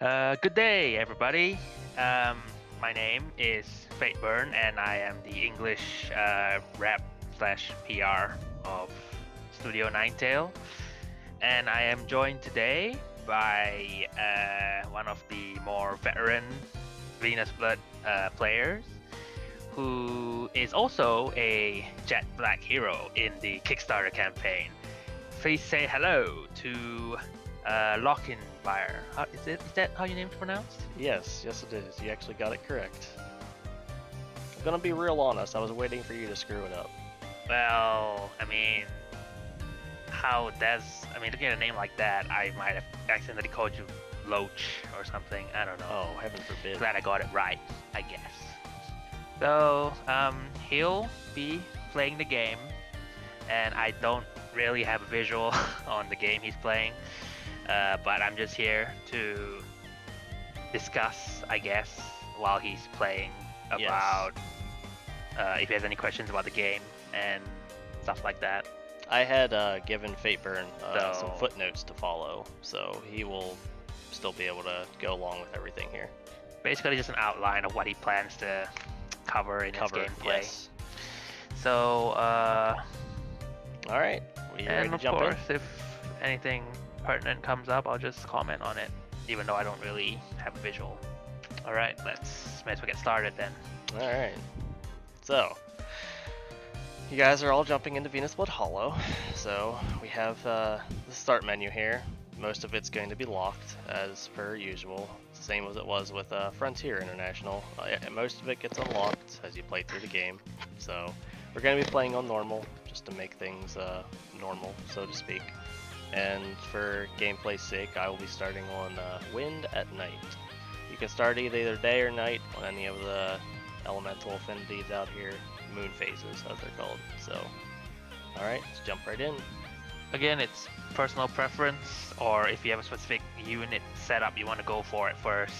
Good day, everybody. Um, my name is Fateburn, and I am the English rep slash PR of Studio Ninetail. And I am joined today by one of the more veteran VenusBlood players, who is also a Jet Black hero in the Kickstarter campaign. Please say hello to Lochinvire. Is that how your name's pronounced? Yes, it is. You actually got it correct. I'm gonna be real honest, I was waiting for you to screw it up. Well, looking at a name like that, I might have accidentally called you Loach or something. I don't know. Oh, heaven forbid. Glad I got it right, I guess. So, he'll be playing the game, and I don't really have a visual on the game he's playing. But I'm just here to discuss, I guess, while he's playing about if he has any questions about the game and stuff like that. I had given Fateburn some footnotes to follow, so he will still be able to go along with everything here. Basically, just an outline of what he plans to cover in his gameplay. Yes. So, all right, we ready to jump in? And of course, if anything pertinent comes up, I'll just comment on it, even though I don't really have a visual. All right, might as well get started then. All right. So, you guys are all jumping into VenusBlood HOLLOW. So we have the start menu here. Most of it's going to be locked as per usual, same as it was with Frontier International. Most of it gets unlocked as you play through the game. So we're going to be playing on normal, just to make things normal, so to speak. And for gameplay's sake, I will be starting on Wind at Night. You can start either day or night on any of the elemental affinities out here, moon phases as they're called. So, alright, let's jump right in. Again, it's personal preference, or if you have a specific unit setup you want to go for it first,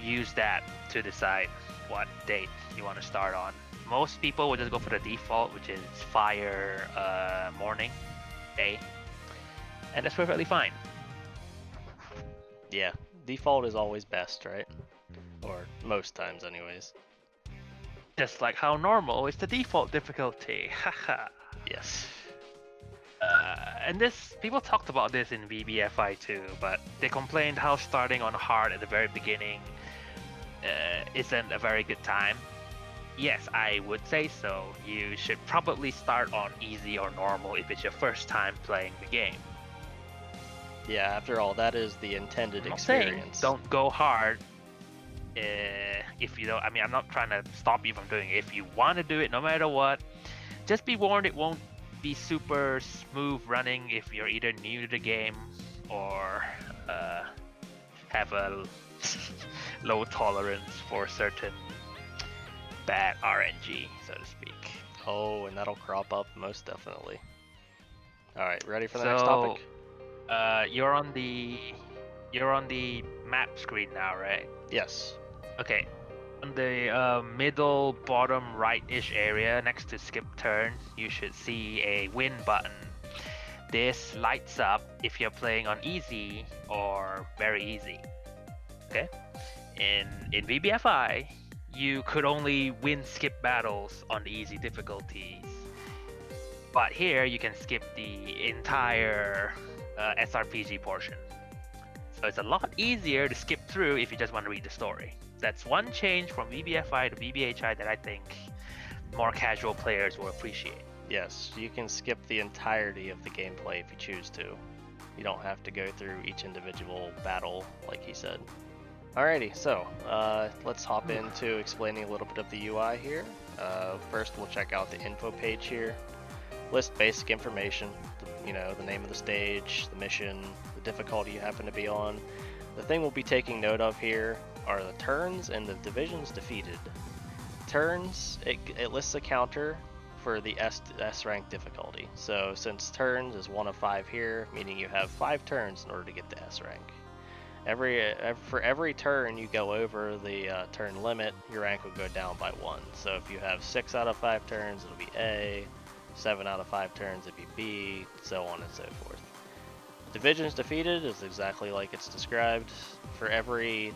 use that to decide what date you want to start on. Most people would just go for the default, which is fire morning, day, and that's perfectly fine. Yeah, default is always best, right? Or most times anyways. Just like how normal is the default difficulty, haha. Yes. And people talked about this in VBFI too, but they complained how starting on hard at the very beginning isn't a very good time. Yes, I would say so. You should probably start on easy or normal if it's your first time playing the game. Yeah, after all, that is the intended experience. Don't go hard. If you don't, I'm not trying to stop you from doing it. If you want to do it, no matter what, just be warned it won't be super smooth running if you're either new to the game or have a low tolerance for certain bad RNG, so to speak. Oh, and that'll crop up most definitely. All right, ready for the next topic? You're on the map screen now, right? Yes. Okay. On the middle bottom right-ish area next to skip turn, you should see a win button. This lights up if you're playing on easy or very easy. Okay? In VBFI, you could only win skip battles on the easy difficulties. But here you can skip the entire SRPG portion. So it's a lot easier to skip through if you just want to read the story. That's one change from VBFI to VBHI that I think more casual players will appreciate. Yes, you can skip the entirety of the gameplay if you choose to. You don't have to go through each individual battle like he said. Alrighty, so let's hop into explaining a little bit of the UI here. First we'll check out the info page here. List basic information, the name of the stage, the mission, the difficulty you happen to be on. The thing we'll be taking note of here are the turns and the divisions defeated. Turns, it lists a counter for the S rank difficulty. So since turns is 1 of 5 here, meaning you have 5 turns in order to get the S rank. For every turn you go over the turn limit, your rank will go down by 1. So if you have 6 out of 5 turns, it'll be A. 7 out of 5 turns, it'd be B, so on and so forth. divisions defeated is exactly like it's described. For every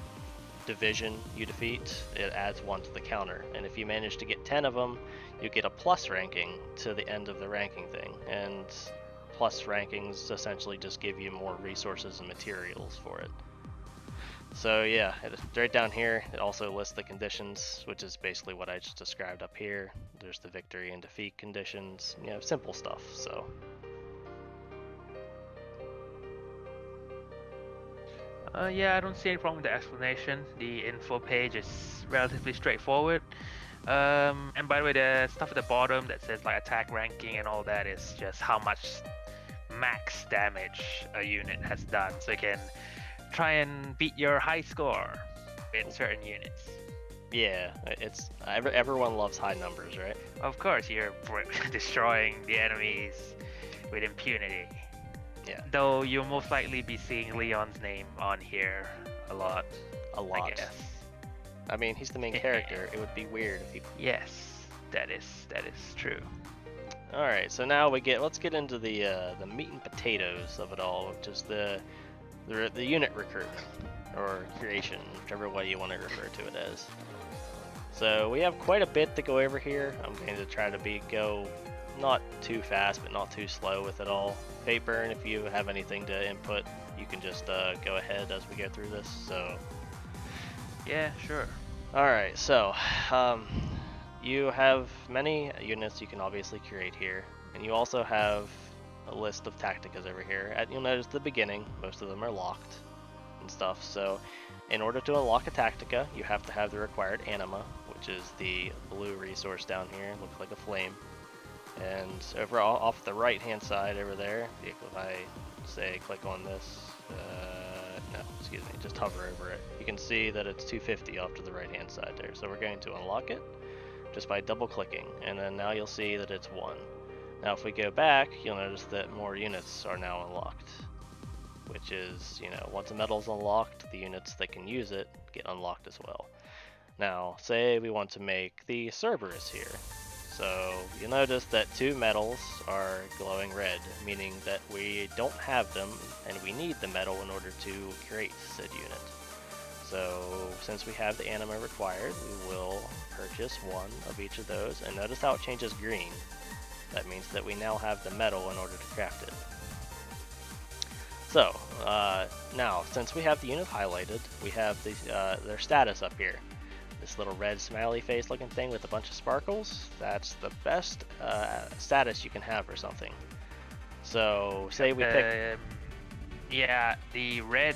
division you defeat, it adds 1 to the counter, and if you manage to get 10 of them, you get a plus ranking to the end of the ranking thing, and plus rankings essentially just give you more resources and materials for it. So yeah, right down here it also lists the conditions, which is basically what I just described up here. There's the victory and defeat conditions, you know, simple stuff. So yeah, I don't see any problem with the explanation. The info page is relatively straightforward. And by the way, the stuff at the bottom that says like attack ranking and all that is just how much max damage a unit has done, so you can try and beat your high score with certain units. yeah, it's everyone loves high numbers, right? Of course, you're destroying the enemies with impunity. Yeah. Though you'll most likely be seeing Leon's name on here a lot. A lot. I guess. I mean, he's the main character. It would be weird if he... Yes, that is true. All right, so now let's get into the meat and potatoes of it all, which is the unit recruitment or creation, whichever way you want to refer to it as. So we have quite a bit to go over here. I'm going to try to go not too fast, but not too slow with it all. Fateburn, if you have anything to input, you can just go ahead as we go through this. So yeah, sure. All right, so you have many units you can obviously create here, and you also have a list of tacticas over here. You'll notice at the beginning, most of them are locked and stuff. So in order to unlock a tactica, you have to have the required anima, which is the blue resource down here. Looks like a flame. And over off the right hand side over there, if I say click on this, no, excuse me, just hover over it, you can see that it's 250 off to the right hand side there. So we're going to unlock it just by double clicking, and then now you'll see that it's 1. Now if we go back, you'll notice that more units are now unlocked, which is, you know, once a medal's unlocked, the units that can use it get unlocked as well. Now say we want to make the Cerberus here. So you'll notice that 2 medals are glowing red, meaning that we don't have them and we need the medal in order to create said unit. So since we have the anima required, we will purchase 1 of each of those, and notice how it changes green. That means that we now have the medal in order to craft it. So now since we have the unit highlighted, we have their status up here. This little red smiley face looking thing with a bunch of sparkles, that's the best status you can have for something. So say we pick... Yeah, the red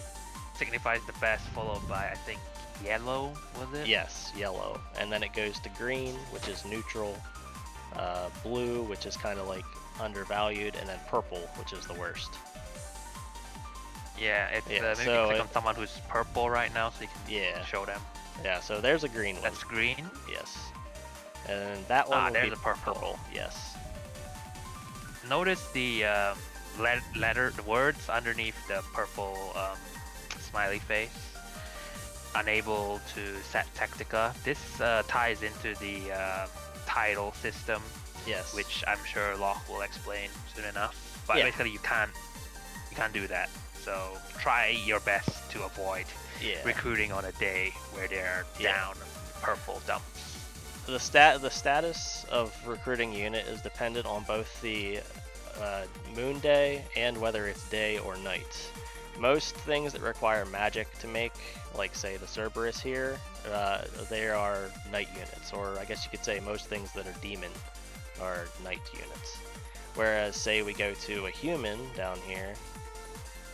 signifies the best, followed by, I think, yellow, was it? Yes, yellow. And then it goes to green, which is neutral, blue, which is kind of like undervalued, and then purple, which is the worst. Yeah, it's maybe so click on someone who's purple right now so you can show them. Yeah, so there's a green one. That's green? Yes. And that one will there's be a purple. Yes. Notice the the words underneath the purple smiley face. Unable to set tactica. This ties into the title system. Yes. Which I'm sure Locke will explain soon enough. But basically you can't do that. So try your best to avoid recruiting on a day where they're down purple dumps. The status of recruiting unit is dependent on both the moon day and whether it's day or night. Most things that require magic to make, like say the Cerberus here, they are night units, or I guess you could say most things that are demon are night units. Whereas say we go to a human down here,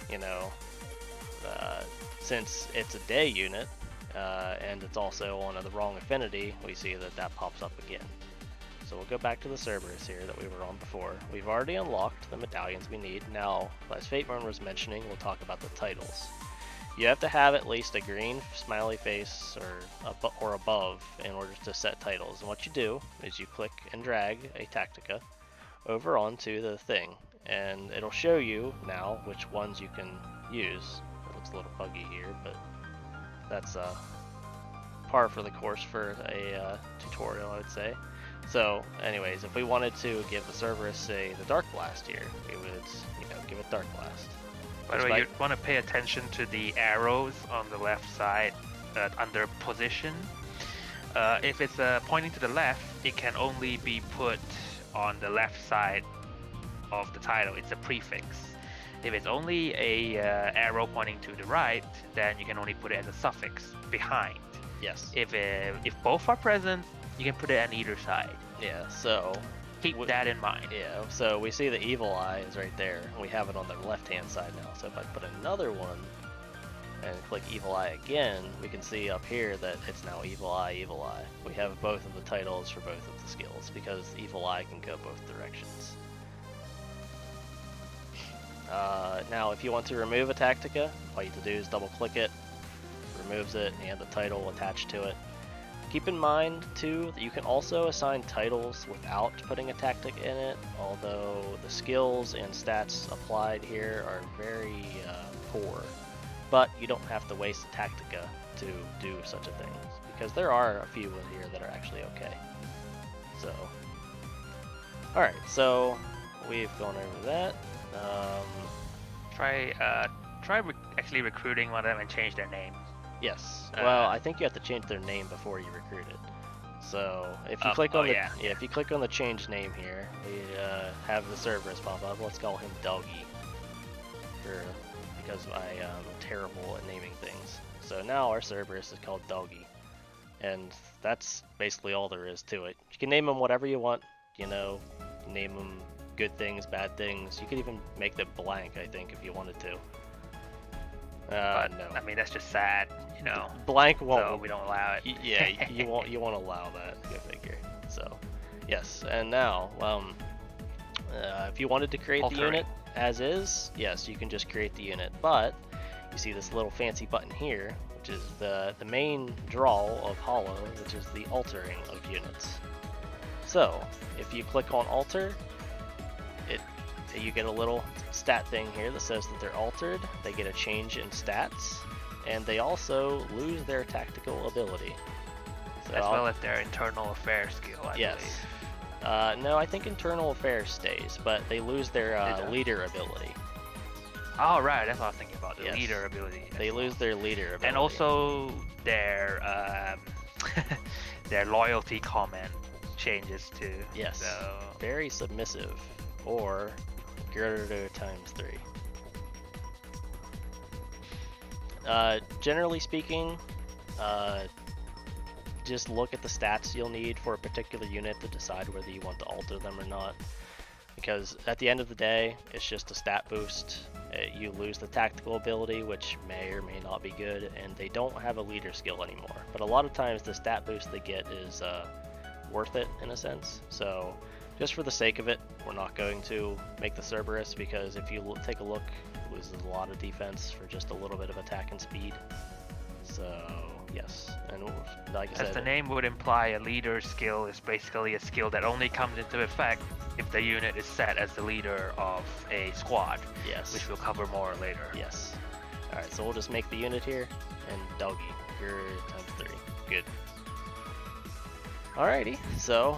you know, since it's a day unit, and it's also on the wrong affinity, we see that pops up again. So we'll go back to the Cerberus here that we were on before. We've already unlocked the medallions we need. Now, as Fateburn was mentioning, we'll talk about the titles. You have to have at least a green smiley face or above in order to set titles. And what you do is you click and drag a tactica over onto the thing, and it'll show you now which ones you can use. It looks a little buggy here, but that's par for the course for a tutorial, I would say. So anyways, if we wanted to give the Cerberus, say, the Dark Blast here, we would, give it Dark Blast. By the way, you want to pay attention to the arrows on the left side under position. If it's pointing to the left, it can only be put on the left side of the title. It's a prefix. If it's only a arrow pointing to the right, then you can only put it as a suffix behind. Yes. If both are present, you can put it on either side. Yeah, so keep that in mind. Yeah, so we see the evil eye is right there. We have it on the left-hand side now. So if I put another one and click evil eye again, we can see up here that it's now evil eye, evil eye. We have both of the titles for both of the skills because evil eye can go both directions. Now, if you want to remove a Tactica, all you have to do is double-click it, removes it, and the title attached to it. Keep in mind, too, that you can also assign titles without putting a tactic in it, although the skills and stats applied here are very poor. But you don't have to waste a Tactica to do such a thing, because there are a few in here that are actually okay. So, alright, so we've gone over that. Try actually recruiting one of them and change their name. Yes. Well, I think you have to change their name before you recruit it. So if you click on if you click on the change name here, we have the Cerberus pop up. Let's call him Doggy, because I am terrible at naming things. So now our Cerberus is called Doggy, and that's basically all there is to it. You can name him whatever you want. You know, name him good things, bad things. You could even make them blank, I think, if you wanted to. But, no. I mean, that's just sad, you know. Blank won't. So we don't allow it. Yeah, you won't allow that. Go figure. So, yes, and now, if you wanted to create the unit as is, yes, you can just create the unit. But you see this little fancy button here, which is the main draw of Hollow, which is the altering of units. So, if you click on alter, you get a little stat thing here that says that they're altered, they get a change in stats, and they also lose their tactical ability. So as well as their internal affairs skill, I believe. No, I think internal affairs stays, but they lose their leader ability. Oh, right, that's what I was thinking about, the leader ability. They lose their leader ability. And also their their loyalty comment changes too. Yes, so. Very submissive, or Girder ×3. Generally speaking, just look at the stats you'll need for a particular unit to decide whether you want to alter them or not. Because at the end of the day, it's just a stat boost. You lose the tactical ability, which may or may not be good, and they don't have a leader skill anymore. But a lot of times the stat boost they get is worth it in a sense. So just for the sake of it, we're not going to make the Cerberus, because if you take a look, it loses a lot of defense for just a little bit of attack and speed. So yes, and like I said, as the name would imply, a leader skill is basically a skill that only comes into effect if the unit is set as the leader of a squad. Yes. Which we'll cover more later. Yes. Alright, so we'll just make the unit here, and Doggy, you're ×3. Good. Alrighty, so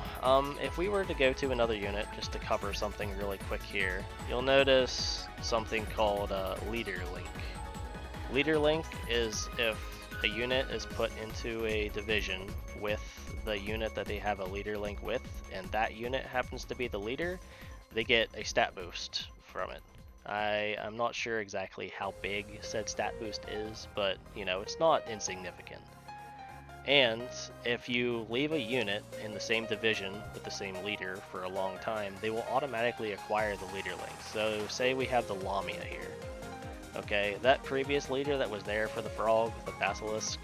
if we were to go to another unit, just to cover something really quick here, you'll notice something called Leader Link. Leader Link is if a unit is put into a division with the unit that they have a leader link with, and that unit happens to be the leader, they get a stat boost from it. I'm not sure exactly how big said stat boost is, but you know, it's not insignificant. And if you leave a unit in the same division with the same leader for a long time, they will automatically acquire the leader link. So say we have the Lamia here. Okay, that previous leader that was there for the frog, the basilisk,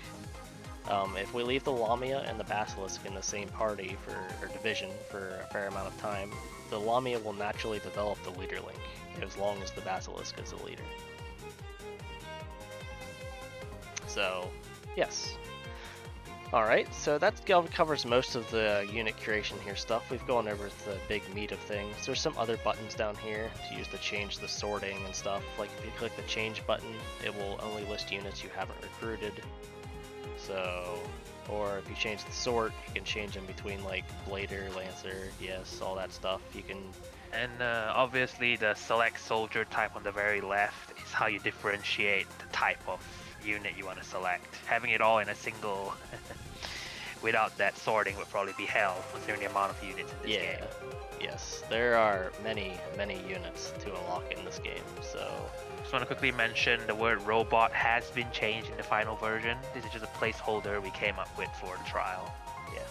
if we leave the Lamia and the basilisk in the same party or division for a fair amount of time, the Lamia will naturally develop the leader link, as long as the basilisk is the leader. So, yes. Alright, so that covers most of the unit creation here stuff. We've gone over the big meat of things. There's some other buttons down here to use to change the sorting and stuff. Like if you click the change button, it will only list units you haven't recruited. So, or if you change the sort, you can change them between like Blader, Lancer, yes, all that stuff. You can And obviously the select soldier type on the very left is how you differentiate the type of unit you want to select. Having it all in a single without that sorting would probably be hell considering the amount of units in this game. Yes, there are many units to unlock in this game, so... Just want to quickly mention the word robot has been changed in the final version. This is just a placeholder we came up with for the trial. Yeah.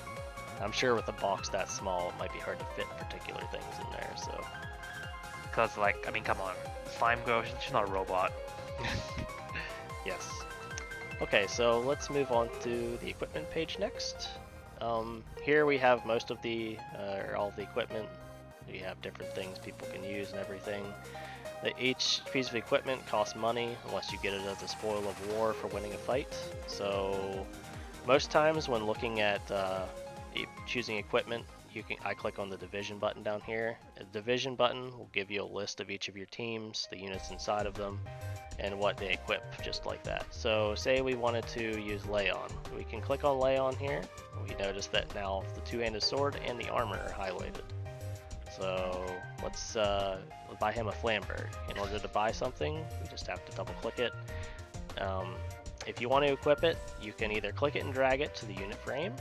I'm sure with a box that small, it might be hard to fit particular things in there, so... Because, like, I mean, come on. Slime Girl, she's not a robot. Yes. Okay, so let's move on to the equipment page next. Here we have most of the, all the equipment. We have different things people can use and everything. Each piece of equipment costs money unless you get it as a spoil of war for winning a fight. So most times when looking at choosing equipment, I click on the division button down here. The division button will give you a list of each of your teams, the units inside of them, and what they equip, just like that. So say we wanted to use Leon. We can click on Leon here. We notice that now the two-handed sword and the armor are highlighted. So let's buy him a Flamberg. In order to buy something, we just have to double click it. If you want to equip it, you can either click it and drag it to the unit frame,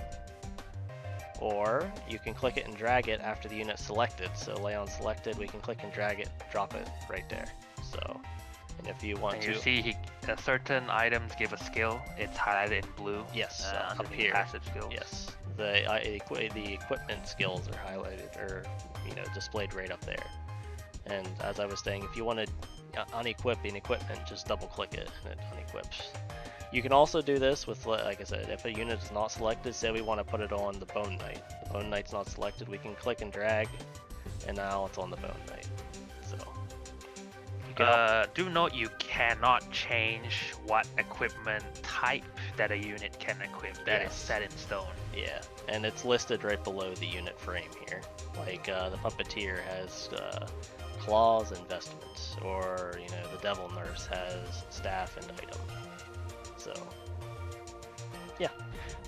or you can click it and drag it after the unit's selected. So Leon selected, we can click and drag it, drop it right there. So, and if you want and to... you see certain items give a skill, it's highlighted in blue. Yes, up underneath here. Passive skills. Yes, the equipment skills are highlighted, or displayed right up there. And as I was saying, if you want to unequip an equipment, just double click it and it unequips. You can also do this with, like I said, if a unit is not selected, say we want to put it on the Bone Knight. The Bone Knight's not selected, we can click and drag, and now it's on the Bone Knight. So, do note you cannot change what equipment type that a unit can equip. That is set in stone. Yeah, and it's listed right below the unit frame here. Like the Puppeteer has claws and vestments, or the Devil Nurse has staff and item. So, yeah,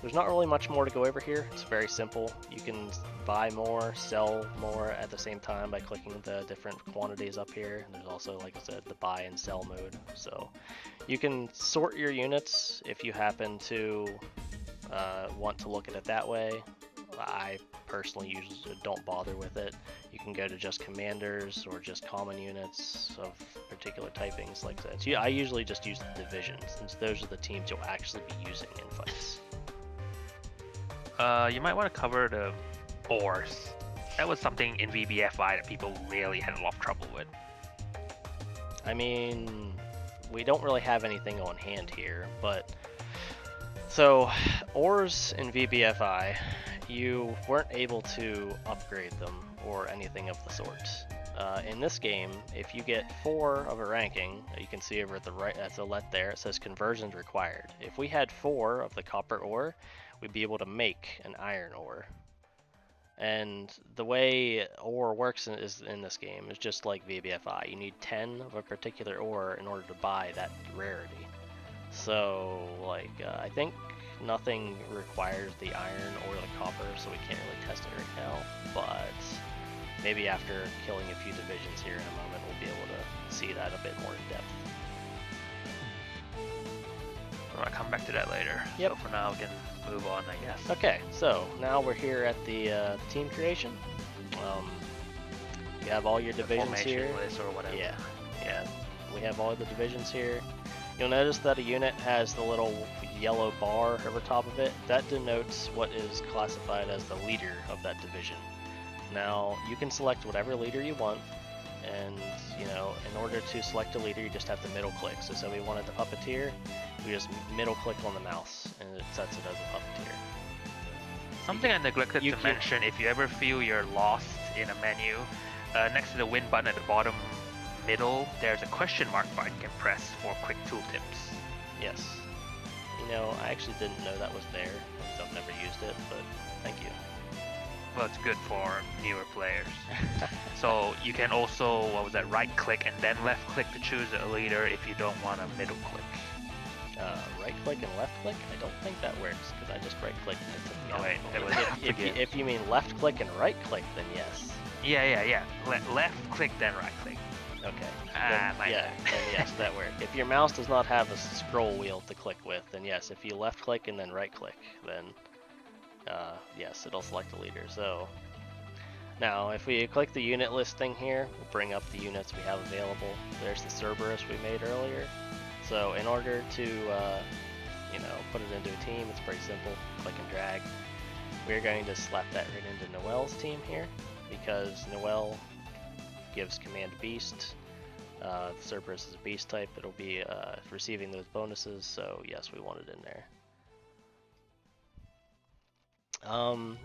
there's not really much more to go over here. It's very simple. You can buy more, sell more at the same time by clicking the different quantities up here. And there's also, like I said, the buy and sell mode. So you can sort your units if you happen to want to look at it that way. I personally usually don't bother with it. You can go to just commanders or just common units of particular typings like that. So I usually just use the divisions, since those are the teams you'll actually be using in fights. You might want to cover the ores. That was something in VBFI that people really had a lot of trouble with. I mean, we don't really have anything on hand here, but... So, ores in VBFI, you weren't able to upgrade them or anything of the sort. In this game, if you get 4 of a ranking, you can see over at the right, at the left there, it says conversions required. If we had 4 of the copper ore, we'd be able to make an iron ore. And the way ore works in this game is just like VBFI. You need 10 of a particular ore in order to buy that rarity. So, like, I think nothing requires the iron or the copper, so we can't really test it right now. But maybe after killing a few divisions here in a moment, we'll be able to see that a bit more in depth. I'll come back to that later. Yep. So for now, we can move on, I guess. Okay, so now we're here at the team creation. You have all your divisions here. List or whatever. Yeah, we have all the divisions here. You'll notice that a unit has the little yellow bar over top of it. That denotes what is classified as the leader of that division. Now, you can select whatever leader you want, and in order to select a leader, you just have to middle click. So say we wanted the Puppeteer, we just middle click on the mouse, and it sets it as a Puppeteer. Something I neglected to mention, if you ever feel you're lost in a menu, next to the win button at the bottom middle, there's a question mark button you can press for quick tooltips. Yes. I actually didn't know that was there, so I've never used it, but thank you. Well, it's good for newer players. So you can also, right click and then left click to choose a leader if you don't want a middle click. Right click and left click? I don't think that works, because I just right clicked and it took me out. Wait, if you mean left click and right click, then yes. Yeah. Left click, then right click. Okay. My Yeah, bad. then yes, that works. If your mouse does not have a scroll wheel to click with, then yes. If you left click and then right click, then yes, it'll select the leader. So now, if we click the unit listing here, we'll bring up the units we have available. There's the Cerberus we made earlier. So in order to, put it into a team, it's pretty simple. Click and drag. We're going to slap that right into Noel's team here, because Noel gives command beast. The Cerberus is a beast type. It'll be receiving those bonuses, so yes, we want it in there.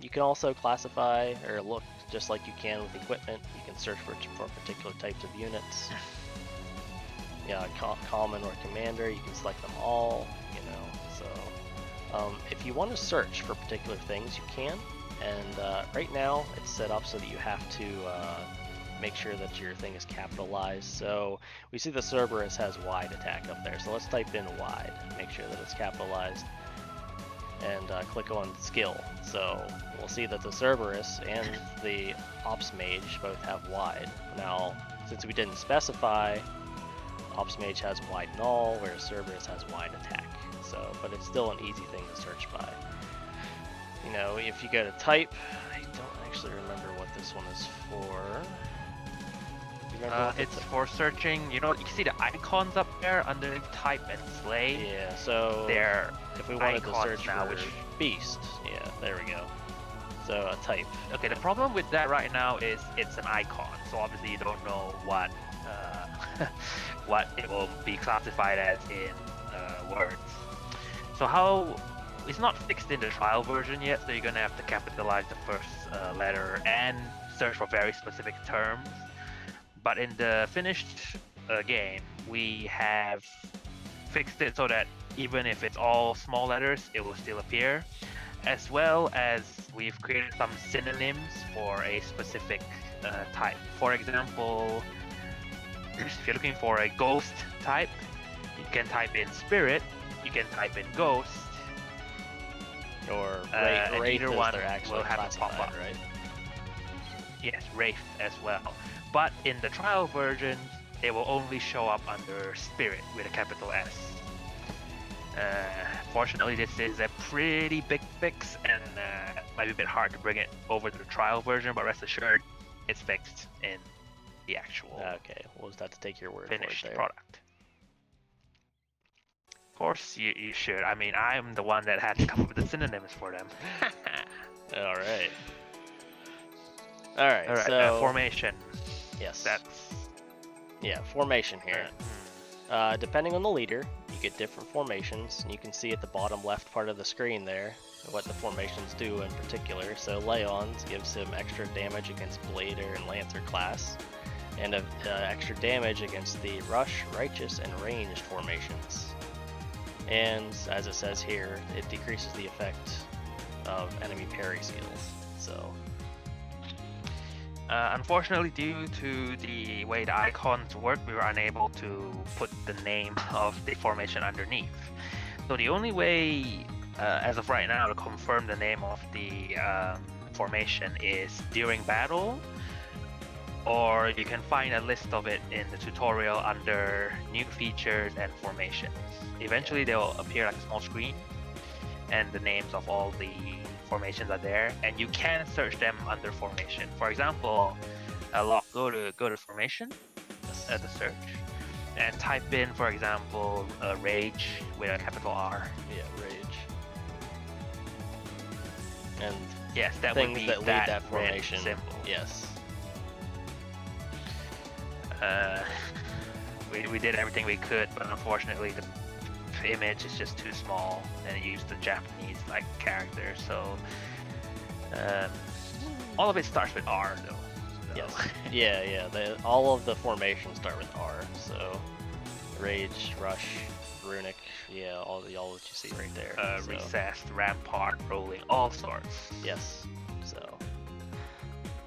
You can also classify or look just like you can with equipment. You can search for particular types of units. Yeah, common or commander, you can select them all, so if you want to search for particular things, you can, and right now it's set up so that you have to make sure that your thing is capitalized. So we see the Cerberus has wide attack up there, so let's type in wide, make sure that it's capitalized, and click on skill. So we'll see that the Cerberus and the Ops Mage both have wide. Now, since we didn't specify, Ops Mage has wide null, whereas Cerberus has wide attack. So, but it's still an easy thing to search by. If you go to type, I don't actually remember what this one is for. It's for searching. You can see the icons up there underneath type and slay. Yeah, so they're if we wanted to search now, for beast, yeah, there we go. So a type. Okay, the problem with that right now is it's an icon, so obviously you don't know what what it will be classified as in words. So how it's not fixed in the trial version yet, so you're gonna have to capitalize the first letter and search for very specific terms. But in the finished game, we have fixed it so that even if it's all small letters, it will still appear, as well as we've created some synonyms for a specific type. For example, if you're looking for a ghost type, you can type in spirit, you can type in ghost, or and wraith either one they're actually will have a pop up, right? Yes, wraith as well. But in the trial version, they will only show up under spirit with a capital S. Fortunately, this is a pretty big fix, and might be a bit hard to bring it over to the trial version, but rest assured, it's fixed in the actual Okay, we'll just have to take your word for it finished there. product. Of course, you should. I mean, I'm the one that had to come up with the synonyms for them. All right. All right, So formation. yes, That's formation here. Depending on the leader, you get different formations, and you can see at the bottom left part of the screen there what the formations do in particular. So Leon's gives him extra damage against Blader and Lancer class, and extra damage against the Rush, Righteous, and Ranged formations. And as it says here, it decreases the effect of enemy parry skills. So unfortunately, due to the way the icons work, we were unable to put the name of the formation underneath. So the only way, as of right now, to confirm the name of the formation is during battle, or you can find a list of it in the tutorial under new features and formations. Eventually, they'll appear like a small screen, and the names of all the formations are there, and you can search them under formation. For example, go to formation as a search, and type in, for example, rage with a capital R. yeah, rage. And Yes, that things would be that lead that formation. symbol. Yes. We did everything we could, but unfortunately the image is just too small, and it used the Japanese character. So all of it starts with R though. So. Yes. Yeah. All of the formations start with R. So rage, rush, runic. Yeah, all that you see right there. So, recessed, rampart, rolling, all sorts. yes. So.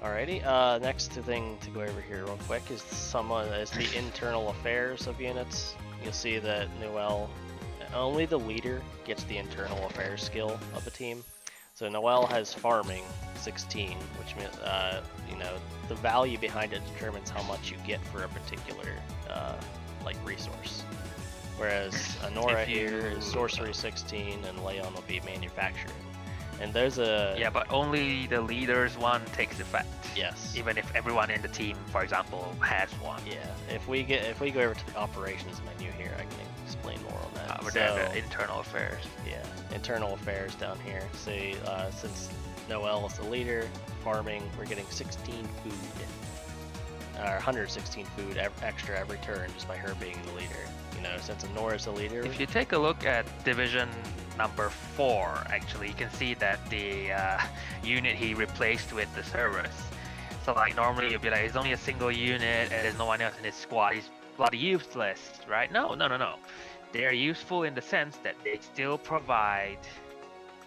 Alrighty. Next thing to go over here real quick is the internal affairs of units. You'll see that Noel, only the leader gets the internal affairs skill of a team. So Noel has farming 16, which means you know, the value behind it determines how much you get for a particular like resource. Whereas Honora here is sorcery 16, and Leon will be manufacturing. And there's a Yeah, but only the leader's one takes effect. yes. Even if everyone in the team, for example, has one. Yeah. If we go over to the operations menu here, I can explain more on that. Over there, the internal affairs. Yeah, internal affairs down here. See, since Noel is the leader, farming, we're getting 16 food, or 116 food extra every turn just by her being the leader. You know, since Honora's the leader. If you take a look at division number 4, actually, you can see that the unit he replaced with the Cerberus. So like normally you'd be like, it's only a single unit and there's no one else in his squad. He's bloody useless, right? No. They're useful in the sense that they still provide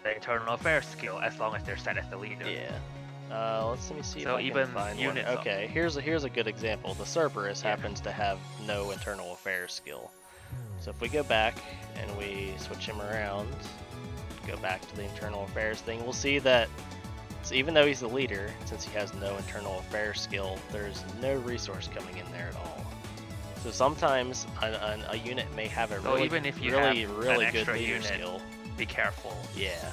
the internal affairs skill as long as they're set as the leader. Yeah. Let me see if So I even can find units. one. Okay, here's a good example. The Cerberus happens to have no internal affairs skill. So if we go back and we switch him around, go back to the internal affairs thing, we'll see that so even though he's the leader, since he has no internal affairs skill, there's no resource coming in there at all. So sometimes a unit may have a really, even if you really, have really an good extra leader unit, skill. be careful. Yeah.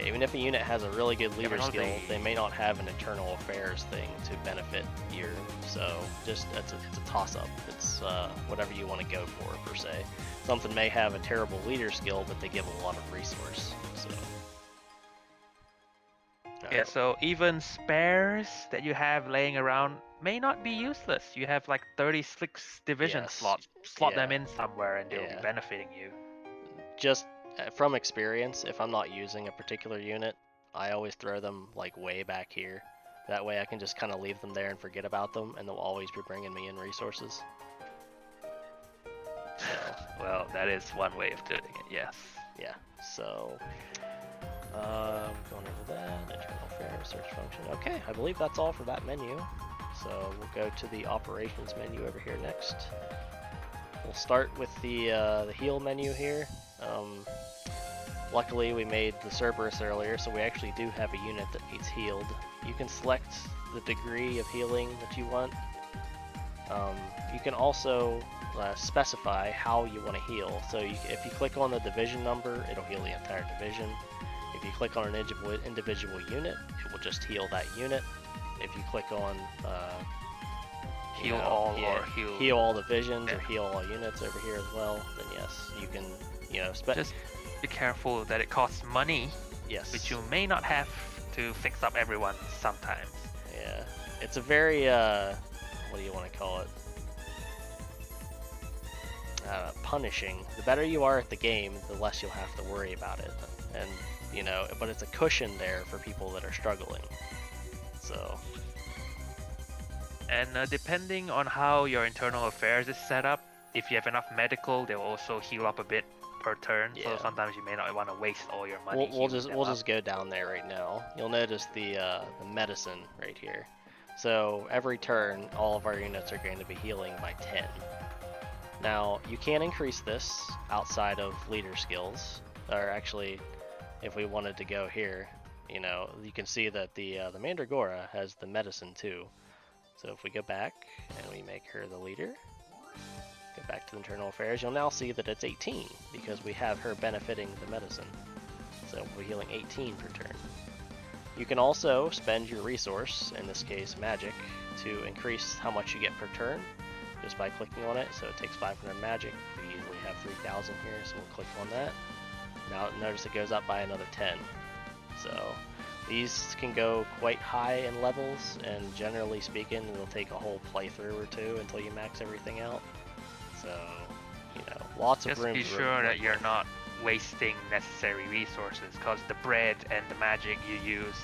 Even if a unit has a really good leader skill, they may not have an internal affairs thing to benefit you. So just it's a toss-up. It's whatever you want to go for per se. Something may have a terrible leader skill, but they give a lot of resource. So. Yeah, so even spares that you have laying around may not be useless. You have like 36 division Yes. slots. Slot Yeah. them in somewhere and they'll Yeah. be benefiting you. Just from experience, if I'm not using a particular unit, I always throw them like way back here. That way I can just kind of leave them there and forget about them, and they'll always be bringing me in resources. So, Well, that is one way of doing it, yes. yeah, so going over that, internal affairs, search function. Okay, I believe that's all for that menu. So we'll go to the operations menu over here next. We'll start with the heal menu here. Luckily we made the Cerberus earlier, so we actually do have a unit that needs healed. You can select the degree of healing that you want. You can also specify how you want to heal. So if you click on the division number, it'll heal the entire division. If you click on an individual unit, it will just heal that unit. If you click on Heal all or heal all divisions or heal all units over here as well, then yes, you can, just be careful that it costs money, yes, which you may not have to fix up everyone sometimes. Yeah, it's a very what do you want to call it? Punishing. The better you are at the game, the less you'll have to worry about it, and but it's a cushion there for people that are struggling. So. And depending on how your internal affairs is set up, if you have enough medical, they'll also heal up a bit per turn. Yeah. So sometimes you may not want to waste all your money. We'll just go down there right now. You'll notice the medicine right here. So every turn, all of our units are going to be healing by 10. Now you can increase this outside of leader skills, or actually, if we wanted to go here, you can see that the Mandragora has the medicine too. So if we go back and we make her the leader, go back to the internal affairs, you'll now see that it's 18 because we have her benefiting the medicine. So we're healing 18 per turn. You can also spend your resource, in this case magic, to increase how much you get per turn just by clicking on it. So it takes 500 magic. We easily have 3,000 here, so we'll click on that. Now notice it goes up by another 10. So these can go quite high in levels, and generally speaking, it'll take a whole playthrough or two until you max everything out. So, lots of room. Just be sure that you're not wasting necessary resources, because the bread and the magic you use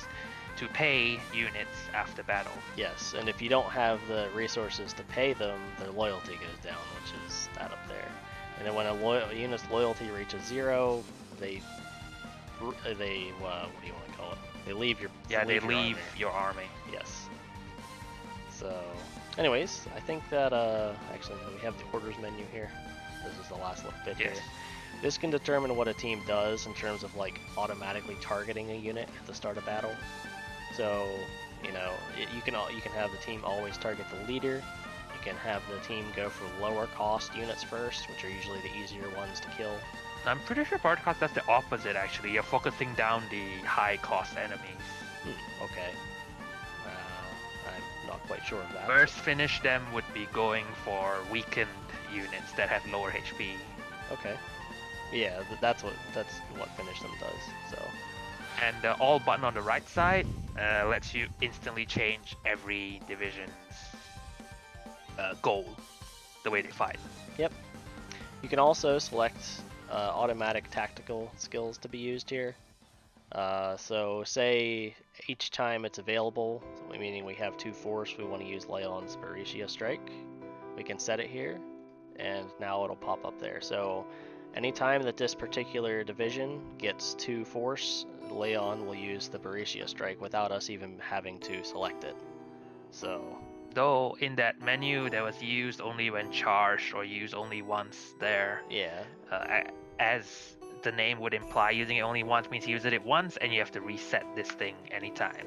to pay units after battle. Yes, and if you don't have the resources to pay them, their loyalty goes down, which is that up there. And then when a unit's loyalty reaches 0, they what do you want to call it? They leave your your army. Yes. So, anyways, I think that actually we have the orders menu here. This is the last little bit here. This can determine what a team does in terms of like automatically targeting a unit at the start of battle. So, you know, you can have the team always target the leader. You can have the team go for lower cost units first, which are usually the easier ones to kill. I'm pretty sure Broadcast does the opposite actually. You're focusing down the high cost enemies. Okay. I'm not quite sure of that. First finish them would be going for weakened units that have lower HP. Okay. Yeah, that's what finish them does. So. And the all button on the right side lets you instantly change every division's goal, the way they fight. Yep. You can also select automatic tactical skills to be used here. So say each time it's available, meaning we have 2 force, we want to use Leon's Baritia Strike. We can set it here, and now it'll pop up there. So anytime that this particular division gets 2 force, Leon will use the Baritia Strike without us even having to select it. So, though in that menu that was used only when charged or used only once there. Yeah. As the name would imply, using it only once means you use it once and you have to reset this thing anytime.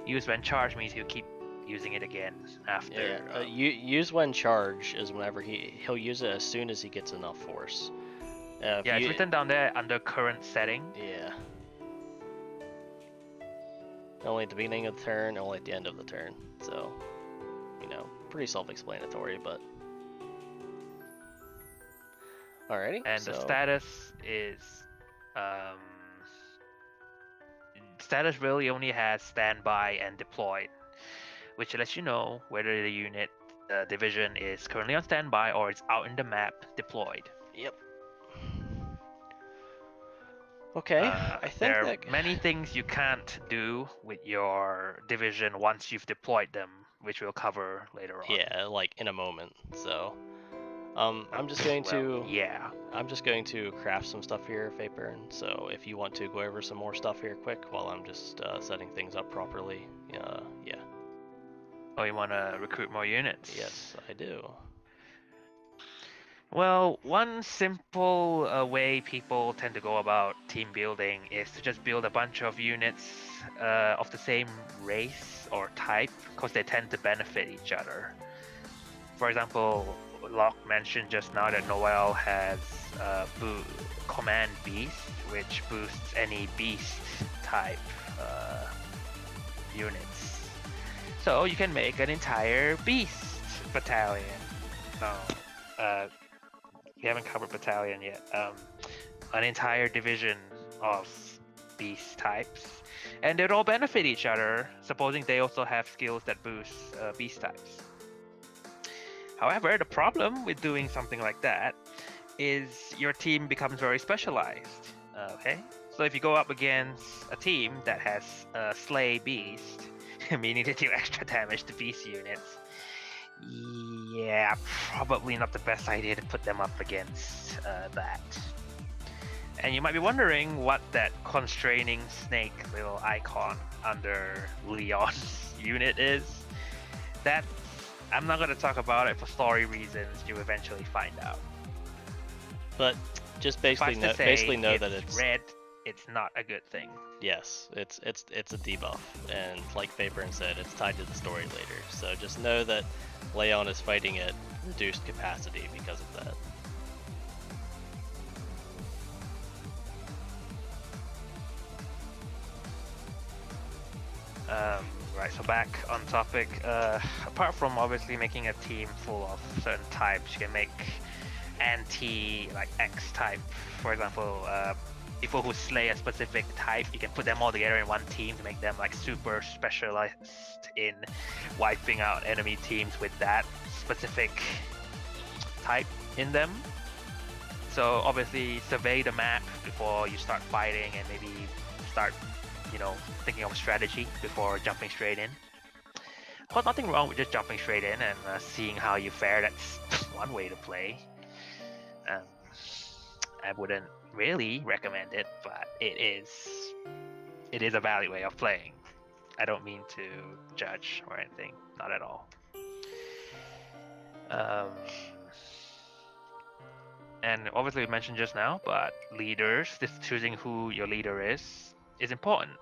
Use when charged means you keep using it again after. Yeah. Use when charged is whenever he'll use it as soon as he gets enough force. It's written down there under current setting. Yeah. Only at the beginning of the turn, only at the end of the turn. So, you know, pretty self-explanatory, but. Alrighty. And the status is, status really only has standby and deployed, which lets you know whether the unit division is currently on standby or it's out in the map deployed. Yep. Okay, I think there are many things you can't do with your division once you've deployed them, which we'll cover later on. Yeah, like in a moment. So, I'm just going to craft some stuff here, Fateburn. So if you want to go over some more stuff here quick while I'm just setting things up properly, yeah. Oh, you want to recruit more units? Yes, I do. Well, one simple way people tend to go about team building is to just build a bunch of units of the same race or type, because they tend to benefit each other. For example, Locke mentioned just now that Noel has Command Beast, which boosts any beast type units. So you can make an entire beast battalion. We haven't covered battalion yet. An entire division of beast types, and they'd all benefit each other, supposing they also have skills that boost beast types. However, the problem with doing something like that is your team becomes very specialized. Okay, so if you go up against a team that has Slay Beast, meaning to do extra damage to beast units, yeah, probably not the best idea to put them up against that. And you might be wondering what that constraining snake little icon under Leon's unit is. That I'm not going to talk about it for story reasons. You eventually find out. But just basically know that it's red. It's not a good thing. Yes, it's a debuff, and like Fateburn said, it's tied to the story later. So just know that Leon is fighting at reduced capacity because of that. Right, so back on topic, apart from obviously making a team full of certain types, you can make X type. For example, people who slay a specific type, you can put them all together in one team to make them like super specialized in wiping out enemy teams with that specific type in them. So obviously survey the map before you start fighting, and maybe start thinking of a strategy before jumping straight in. Well, nothing wrong with just jumping straight in and seeing how you fare. That's one way to play. I wouldn't really recommend it, but it is a valid way of playing. I don't mean to judge or anything, not at all. And obviously we mentioned just now, but leaders, this choosing who your leader is important.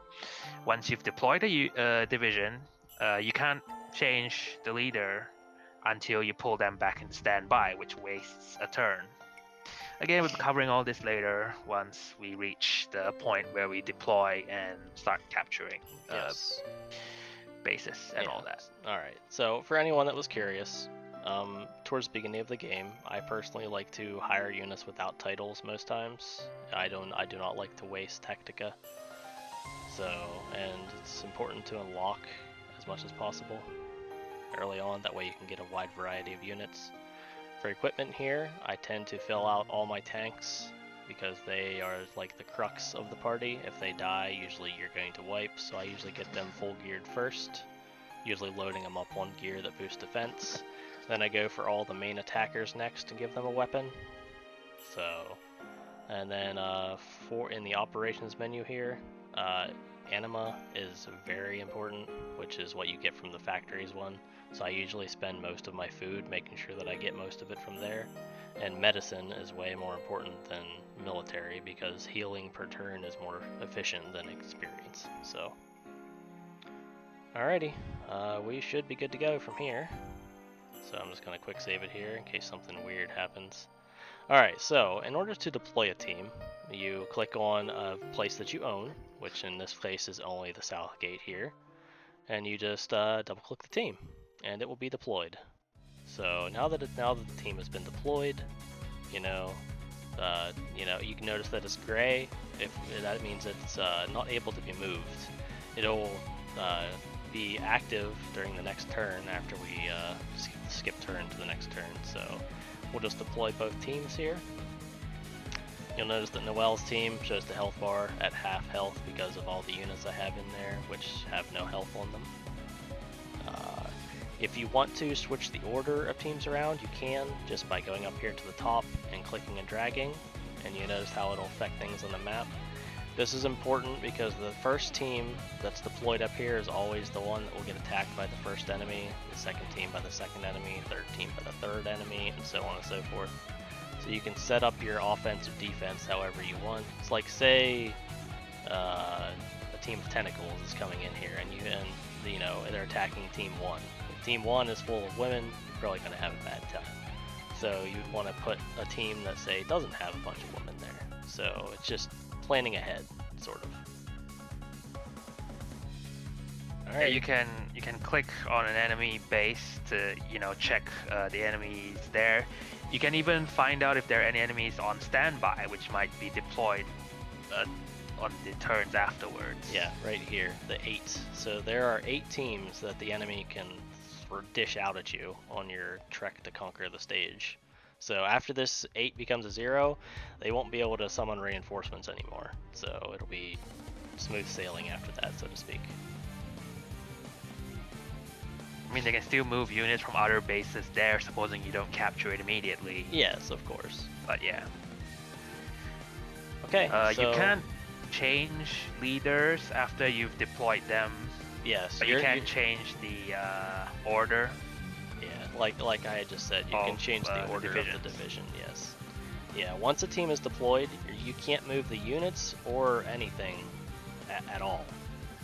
Once you've deployed a division, you can't change the leader until you pull them back into standby, which wastes a turn. Again, we'll be covering all this later once we reach the point where we deploy and start capturing Yes. bases and all that. Alright, so for anyone that was curious, towards the beginning of the game, I personally like to hire units without titles most times. I do not like to waste Tactica. So, and it's important to unlock as much as possible early on, that way you can get a wide variety of units. For equipment here, I tend to fill out all my tanks because they are like the crux of the party. If they die, usually you're going to wipe, so I usually get them full geared first, usually loading them up one gear that boosts defense. Then I go for all the main attackers next to give them a weapon. So, and then in the operations menu here, anima is very important, which is what you get from the factories one. So I usually spend most of my food making sure that I get most of it from there. And medicine is way more important than military because healing per turn is more efficient than experience. So, alrighty, we should be good to go from here. So I'm just going to quick save it here in case something weird happens. Alright, so in order to deploy a team, you click on a place that you own, which in this case is only the south gate here, and you just double click the team, and it will be deployed. So now that the team has been deployed, you can notice that it's gray. If that means it's not able to be moved. It'll be active during the next turn after we skip turn to the next turn. So we'll just deploy both teams here. You'll notice that Noel's team shows the health bar at half health because of all the units I have in there, which have no health on them. If you want to switch the order of teams around, you can just by going up here to the top and clicking and dragging, and you notice how it'll affect things on the map. This is important because the first team that's deployed up here is always the one that will get attacked by the first enemy, the second team by the second enemy, third team by the third enemy, and so on and so forth. So you can set up your offense or defense however you want. It's like, say a team of tentacles is coming in here, and they're attacking team 1. If team 1 is full of women, you're probably going to have a bad time. So you'd want to put a team that, say, doesn't have a bunch of women there. So it's just planning ahead, sort of. Alright, yeah, you can click on an enemy base to check the enemies there. You can even find out if there are any enemies on standby, which might be deployed on the turns afterwards. Yeah, right here, the 8. So there are 8 teams that the enemy can dish out at you on your trek to conquer the stage. So after this 8 becomes a 0, they won't be able to summon reinforcements anymore. So it'll be smooth sailing after that, so to speak. I mean, they can still move units from other bases there, supposing you don't capture it immediately. Yes, of course. But yeah. Okay, so you can't change leaders after you've deployed them. Yes, but you can change the order. Yeah, like I had just said, you can change the order of the division. Yes. Yeah, once a team is deployed, you can't move the units or anything at all.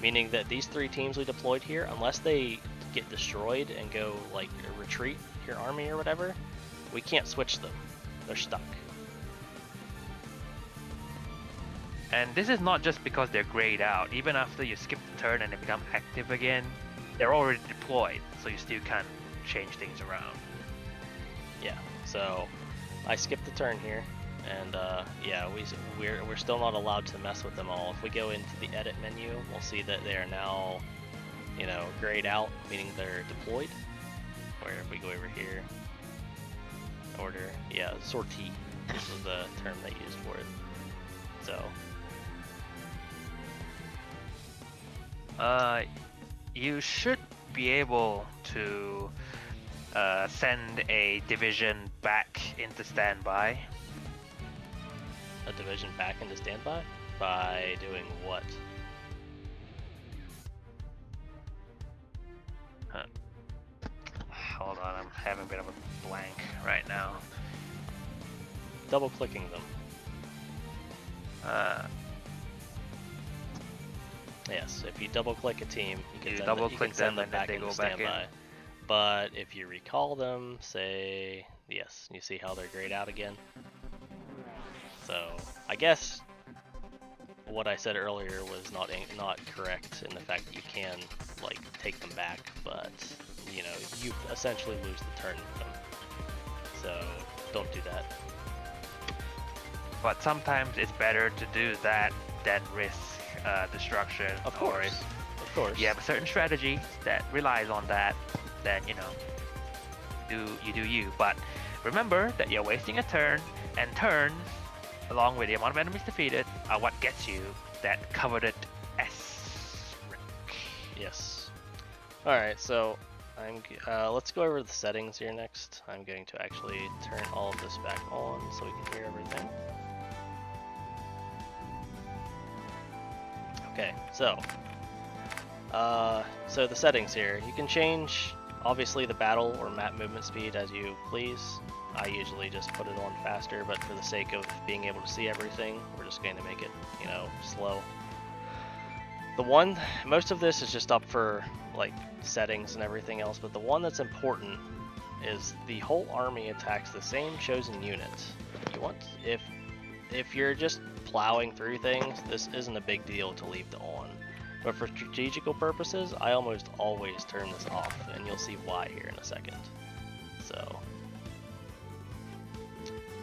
Meaning that these 3 teams we deployed here, unless they get destroyed and go like retreat your army or whatever, we can't switch them. They're stuck. And this is not just because they're grayed out. Even after you skip the turn and they become active again, they're already deployed, so you still can't change things around. Yeah, so I skipped the turn here, and yeah, we're still not allowed to mess with them all. If we go into the edit menu, we'll see that they are now, grayed out, meaning they're deployed. Where if we go over here, order, yeah, sortie, this is the term they use for it. So you should be able to send a division back into standby. A division back into standby? By doing what? Hold on, I'm having a bit of a blank right now. double clicking them. Yes, if you double click a team, you can send them back into standby. But if you recall them, say, yes, you see how they're grayed out again. So I guess what I said earlier was not correct in the fact that you can like take them back, but you know, you essentially lose the turn with them. So don't do that. But sometimes it's better to do that than risk destruction. Of course. Of course. You have a certain strategy that relies on that, then you know, you do you. But remember that you're wasting a turn, and turns, along with the amount of enemies defeated, are what gets you that coveted S rank. Yes. Alright, so let's go over the settings here next. I'm going to actually turn all of this back on so we can hear everything. Okay, so the settings here, you can change obviously the battle or map movement speed as you please. I usually just put it on faster, but for the sake of being able to see everything, we're just going to make it, you know, slow. Most of this is just up for like settings and everything else, but the one that's important is the whole army attacks the same chosen unit. If you're just plowing through things, this isn't a big deal to leave it on. But for strategical purposes, I almost always turn this off, and you'll see why here in a second. So,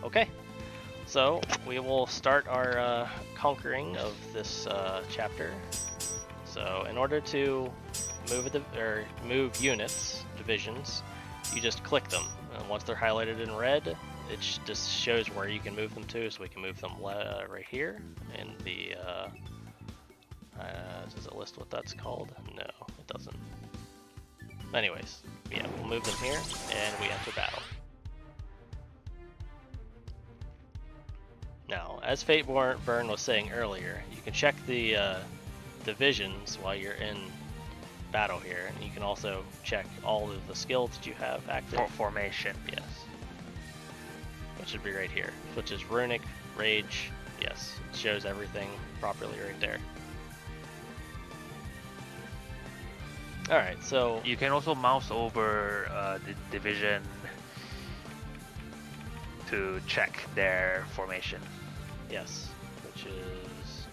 okay. So, we will start our conquering of this chapter. So, in order to move units, divisions, you just click them. And once they're highlighted in red, it just shows where you can move them to, so we can move them right here in the does it list what that's called? No, it doesn't. Anyways, yeah, we'll move them here and we enter battle. Now, as Fateburn was saying earlier, you can check the divisions while you're in battle here, and you can also check all of the skills that you have active. Formation. Yes. Which should be right here, which is Runic, Rage. Yes, it shows everything properly right there. Alright, so you can also mouse over the division to check their formation. Yes, which is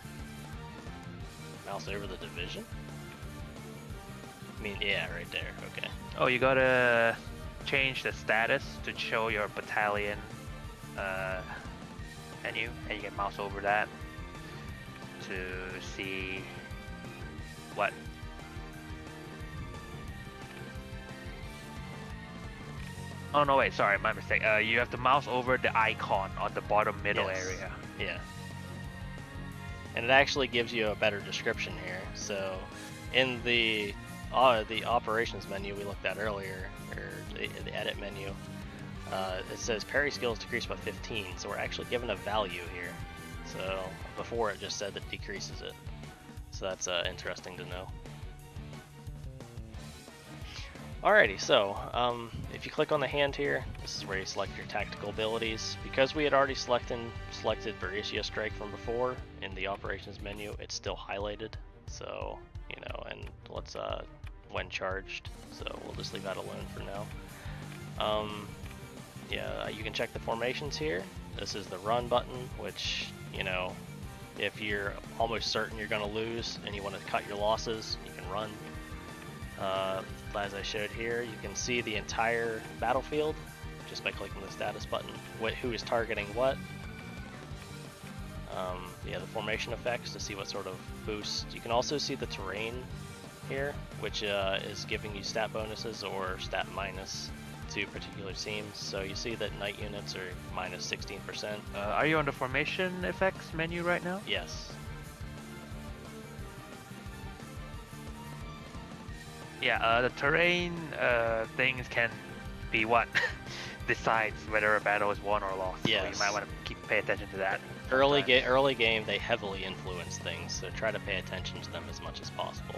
mouse over the division? I mean, yeah, right there, okay. Oh, you gotta change the status to show your battalion menu, and you can mouse over that to see what. Oh no, wait, sorry, my mistake. You have to mouse over the icon on the bottom middle area. Yeah. And it actually gives you a better description here. So, in the operations menu we looked at earlier, or the edit menu, it says parry skills decreased by 15, so we're actually given a value here. So before it just said that decreases it. So that's interesting to know. Alrighty, so if you click on the hand here, this is where you select your tactical abilities. Because we had already selected Berisia Strike from before in the operations menu, it's still highlighted. So, you know, and let's when charged. So we'll just leave that alone for now. Yeah, you can check the formations here. This is the run button, which, you know, if you're almost certain you're going to lose and you want to cut your losses, you can run. As I showed here, you can see the entire battlefield just by clicking the status button, who is targeting what. Yeah, the formation effects to see what sort of boost. You can also see the terrain here, which is giving you stat bonuses or stat minus to particular teams. So you see that night units are minus 16%. Are you on the formation effects menu right now? Yes. Yeah, the terrain things can be what decides whether a battle is won or lost. Yes. So you might want to pay attention to that. Early game, they heavily influence things, so try to pay attention to them as much as possible.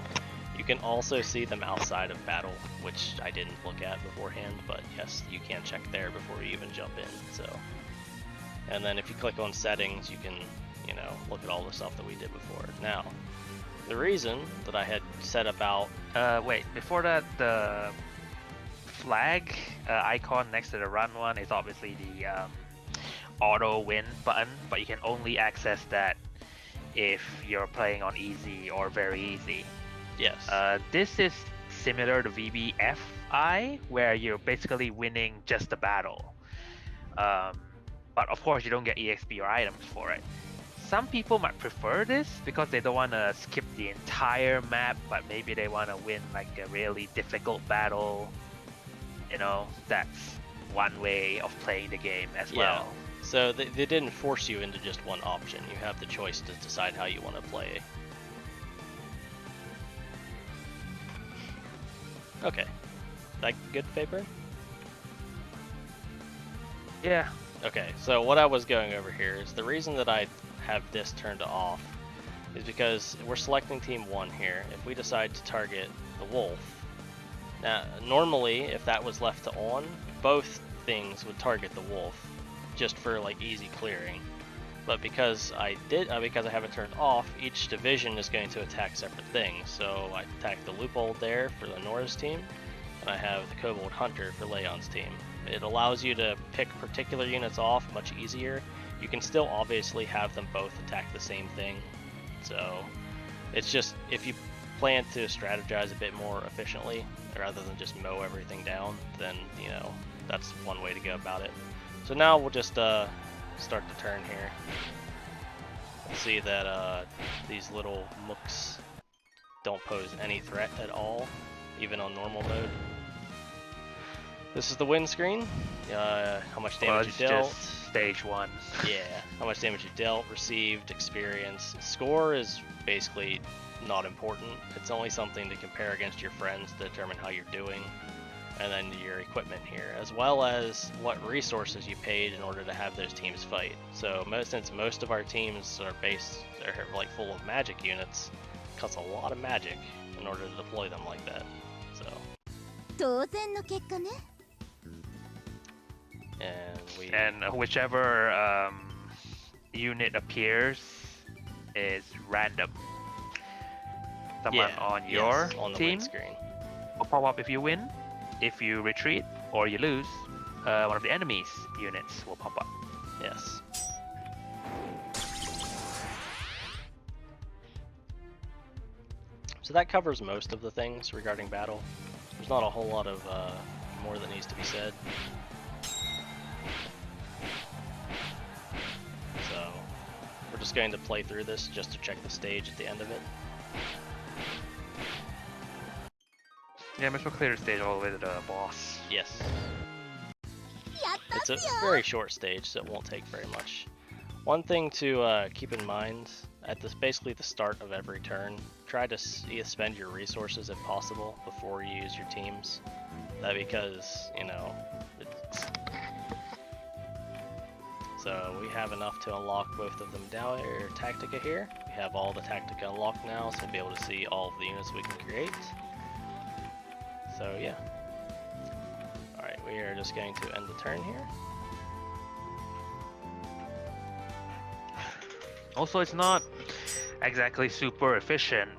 You can also see them outside of battle, which I didn't look at beforehand, but yes, you can check there before you even jump in. So And then if you click on settings, you can, you know, look at all the stuff that we did before. Now, the reason that I had set about... Wait, before that, the flag icon next to the run one is obviously the auto win button, but you can only access that if you're playing on easy or very easy. Yes. This is similar to VBFI, where you're basically winning just the battle. But of course, you don't get EXP or items for it. Some people might prefer this because they don't want to skip the entire map, but maybe they want to win like a really difficult battle. You know, that's one way of playing the game as well. So they didn't force you into just one option. You have the choice to decide how you want to play. Okay. That good, Fateburn? Yeah. Okay, so what I was going over here is the reason that I have this turned off is because we're selecting team 1 here. If we decide to target the wolf, now normally if that was left on, both things would target the wolf just for like easy clearing. But because I have it turned off, each division is going to attack separate things. So I attack the Loophole there for Lenora's team, and I have the Kobold Hunter for Leon's team. It allows you to pick particular units off much easier. You can still obviously have them both attack the same thing. So it's just, if you plan to strategize a bit more efficiently, rather than just mow everything down, then, you know, that's one way to go about it. So now we'll just start the turn here. We'll see that these little mooks don't pose any threat at all, even on normal mode. This is the win screen. How much damage you dealt. Just stage 1. Yeah, how much damage you dealt, received, experience. Score is basically not important. It's only something to compare against your friends to determine how you're doing. And then your equipment here, as well as what resources you paid in order to have those teams fight. So since most of our teams are like full of magic units, it costs a lot of magic in order to deploy them like that. So. And whichever unit appears is random. Someone on your on the team win screen will pop up if you win. If you retreat or you lose, one of the enemy's units will pop up. Yes. So that covers most of the things regarding battle. There's not a whole lot of more that needs to be said. So we're just going to play through this just to check the stage at the end of it. Yeah, might as well clear the stage all the way to the boss. Yes. It's a very short stage, so it won't take very much. One thing to keep in mind, at basically the start of every turn, try to spend your resources if possible before you use your teams. That because, you know, so we have enough to unlock both of them down here. Tactica here. We have all the Tactica unlocked now, so we'll be able to see all of the units we can create. So yeah. Alright, we are just going to end the turn here. Also, it's not exactly super efficient,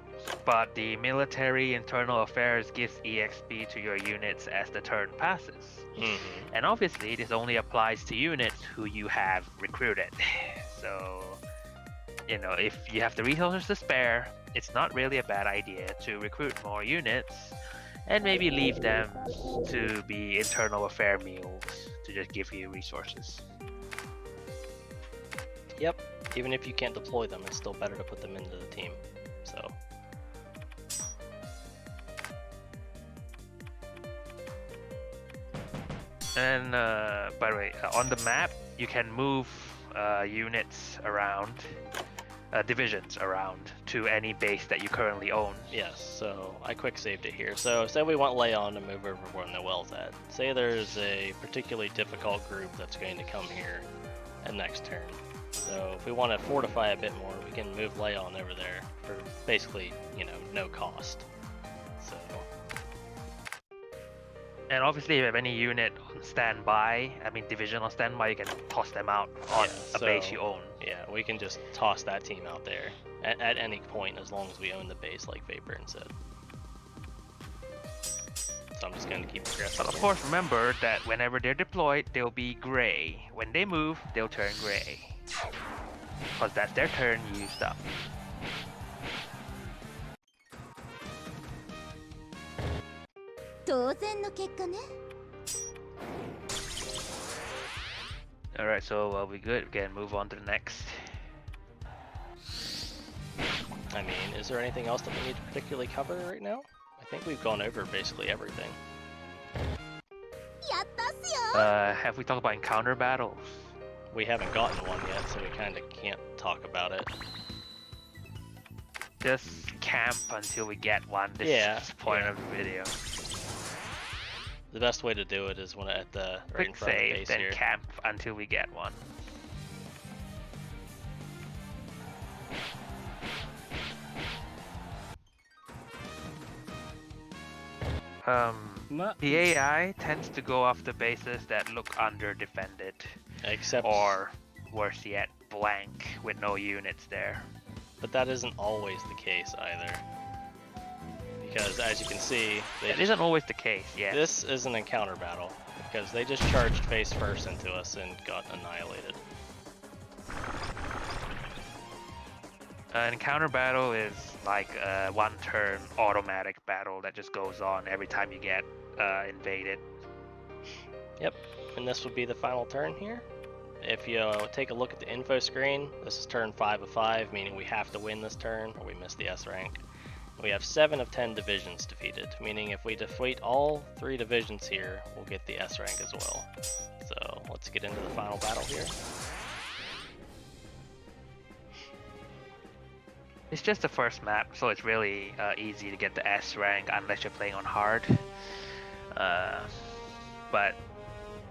but the military internal affairs gives EXP to your units as the turn passes. And obviously, this only applies to units who you have recruited. So, you know, if you have the resources to spare, it's not really a bad idea to recruit more units and maybe leave them to be internal affair mules to just give you resources. Yep, even if you can't deploy them, it's still better to put them into the team. So. And by the way, on the map, you can move units around, divisions around to any base that you currently own. Yes, so I quick saved it here. So say we want Leon to move over where Noel's at. Say there's a particularly difficult group that's going to come here at next turn. So if we want to fortify a bit more, we can move Leon over there for basically, you know, no cost. So. And obviously, if you have any unit on standby, I mean division on standby, you can toss them out on a base you own. Yeah, we can just toss that team out there at any point as long as we own the base, like Fateburn said. So I'm just going to keep progressing. But of course, remember that whenever they're deployed, they'll be gray. When they move, they'll turn gray. Because that's their turn used up. Alright, so we good. We can move on to the next. I mean, is there anything else that we need to particularly cover right now? I think we've gone over basically everything. Have we talked about encounter battles? We haven't gotten one yet, so we kind of can't talk about it. Just camp until we get one. This is the point of the video. The best way to do it is when at the right in Quick front save, of the base then here. camp until we get one. The AI tends to go after bases that look under-defended. Except, or worse yet, blank with no units there. But that isn't always the case either. Because as you can see, It isn't always the case, yeah. This is an encounter battle because they just charged face first into us and got annihilated. An encounter battle is like a one-turn automatic battle that just goes on every time you get invaded. Yep, and this would be the final turn here. If you take a look at the info screen, this is turn 5 of 5, meaning we have to win this turn or we miss the S rank. We have 7 of 10 divisions defeated, meaning if we defeat all 3 divisions here, we'll get the S rank as well. So let's get into the final battle here. It's just the first map, so it's really easy to get the S rank unless you're playing on hard. But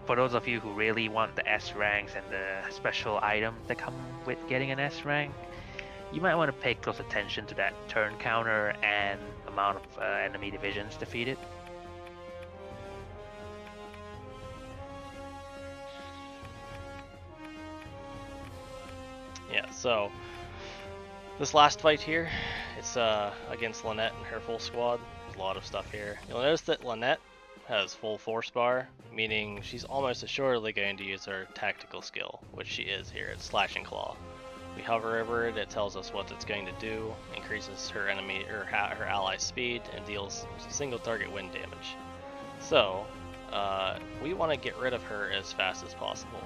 for those of you who really want the S ranks and the special items that come with getting an S rank, you might want to pay close attention to that turn counter and amount of enemy divisions defeated. Yeah, so this last fight here, it's against Lynette and her full squad. There's a lot of stuff here. You'll notice that Lynette has full force bar, meaning she's almost assuredly going to use her tactical skill, which she is here at Slashing Claw. We hover over it, it tells us what it's going to do, increases her enemy or her ally's speed, and deals single target wind damage. So, we want to get rid of her as fast as possible.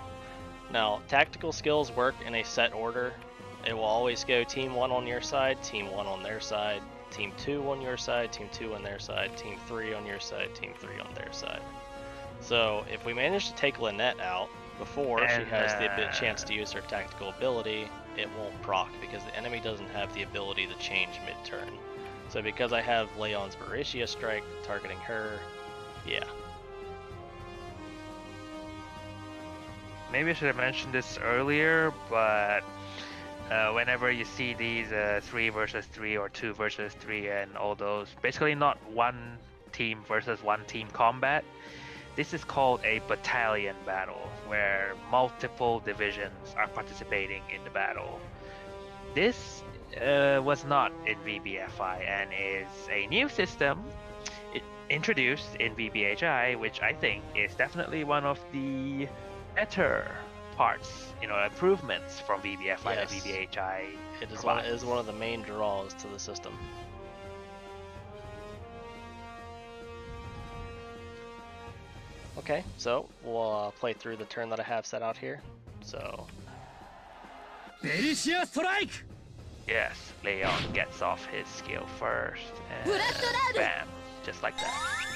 Now, tactical skills work in a set order. It will always go Team 1 on your side, Team 1 on their side, Team 2 on your side, Team 2 on their side, Team 3 on your side, Team 3 on their side. So, if we manage to take Lynette out before she has the chance to use her tactical ability, it won't proc because the enemy doesn't have the ability to change mid-turn. So because I have Leon's Viricia Strike targeting her, yeah. Maybe I should have mentioned this earlier, but whenever you see these 3 versus 3 or 2 versus 3 and all those, basically not one team versus one team combat, this is called a battalion battle, where multiple divisions are participating in the battle. This was not in VBFI and is a new system introduced in VBHI, which I think is definitely one of the better parts, improvements from VBFI that VBHI It is one of the main draws to the system. Okay, so we'll play through the turn that I have set out here. So. Yes, Leon gets off his skill first, and bam, just like that.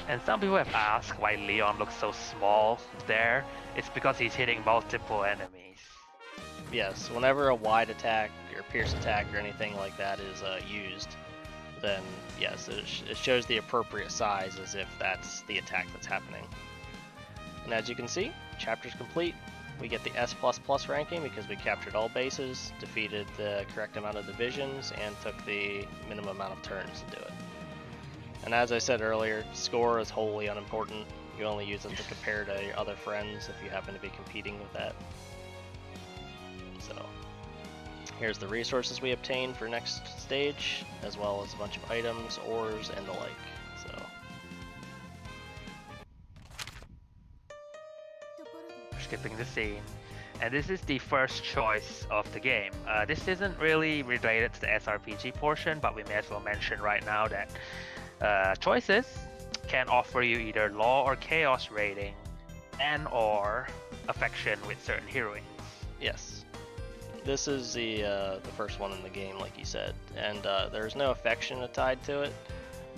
And some people have asked why Leon looks so small there. It's because he's hitting multiple enemies. Yes, whenever a wide attack or pierce attack or anything like that is used, then yes, it shows the appropriate size as if that's the attack that's happening. And as you can see, chapter's complete. We get the S++ ranking because we captured all bases, defeated the correct amount of divisions, and took the minimum amount of turns to do it. And as I said earlier, score is wholly unimportant. You only use it to compare to your other friends if you happen to be competing with that. So, here's the resources we obtained for next stage, as well as a bunch of items, ores, and the like. So, We're skipping the scene. And this is the first choice of the game. This isn't really related to the SRPG portion, but we may as well mention right now that choices can offer you either law or chaos rating and or affection with certain heroines. yes. This is the first one in the game, like you said, and there's no affection tied to it.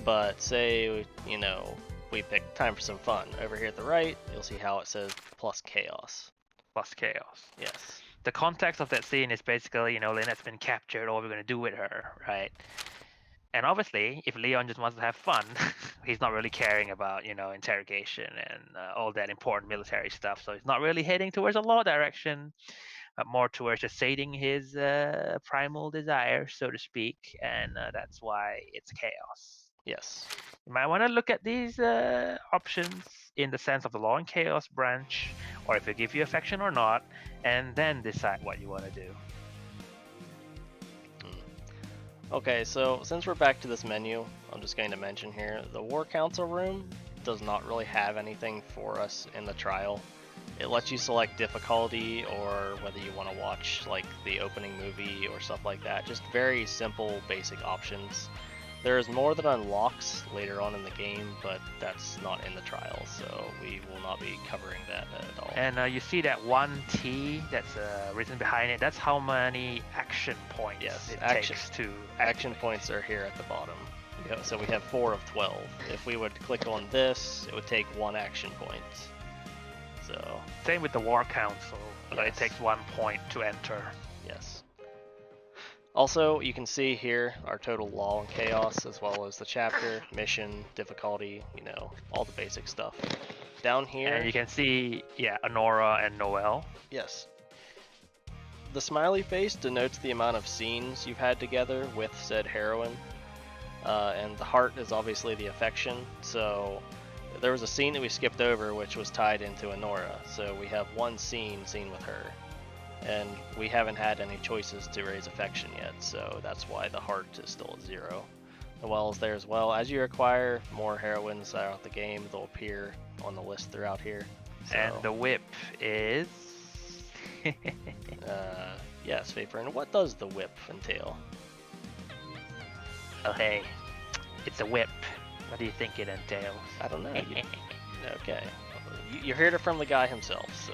But say, you know, we pick time for some fun. Over here at the right, you'll see how it says plus chaos. Plus chaos. Yes. The context of that scene is basically, you know, Lynette's been captured, what we're going to do with her, right? And obviously, if Leon just wants to have fun, he's not really caring about, you know, interrogation and all that important military stuff. So he's not really heading towards a law direction, but more towards just sating his primal desire, so to speak. And that's why it's chaos. Yes. You might want to look at these options in the sense of the law and chaos branch, or if it give you affection or not, and then decide what you want to do. Okay, so since we're back to this menu, I'm just going to mention here, the War Council room does not really have anything for us in the trial. It lets you select difficulty or whether you want to watch like the opening movie or stuff like that. Just very simple, basic options. There's more that unlocks later on in the game, but that's not in the trial, so we will not be covering that at all. And you see that one T that's written behind it. That's how many action points it takes to. Action points are here at the bottom. So we have 4 of 12. If we would click on this, it would take 1 action point. So same with the War Council. Yes. It takes 1 point to enter. Yes. Also, you can see here our total law and chaos, as well as the chapter, mission, difficulty, you know, all the basic stuff. Down here... And you can see, yeah, Honora and Noelle. Yes. The smiley face denotes the amount of scenes you've had together with said heroine. And the heart is obviously the affection, so there was a scene that we skipped over which was tied into Honora, so we have one scene with her. And we haven't had any choices to raise affection yet, so that's why the heart is still at 0. Noelle is there as well. As you acquire more heroines throughout the game, they'll appear on the list throughout here. So, And the whip is... yes, Fateburn. What does the whip entail? Oh, hey. It's a whip. What do you think it entails? I don't know. Okay. You heard it from the guy himself, so...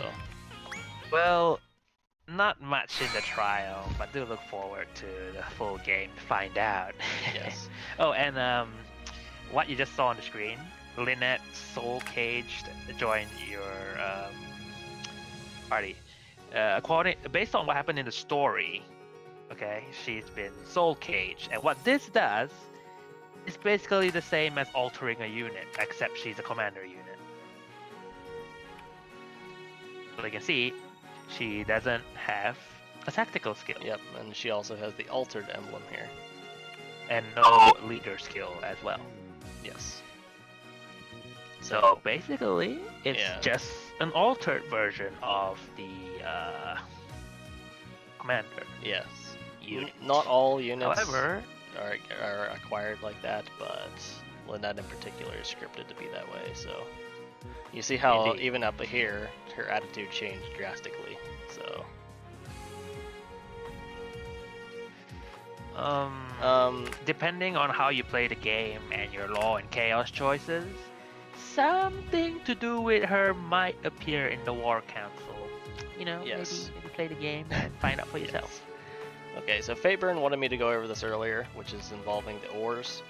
Well... Not much in the trial, but do look forward to the full game to find out. Yes. Oh, and what you just saw on the screen, Lynette soul caged joined your party. Based on what happened in the story, okay, she's been soul caged, and what this does is basically the same as altering a unit, except she's a commander unit. So you can see. She doesn't have a tactical skill. Yep, and she also has the altered emblem here. And no leader skill as well. Yes. So basically, it's just an altered version of the commander. Yes. Unit. Not all units However, are acquired like that, but Lynette in particular is scripted to be that way, so... You see how Indeed. even up here, her attitude changed drastically, so... depending on how you play the game and your law and chaos choices, something to do with her might appear in the War Council. You know, Yes. maybe play the game and find out for yourself. Okay, so Fateburn wanted me to go over this earlier, which is involving the ores.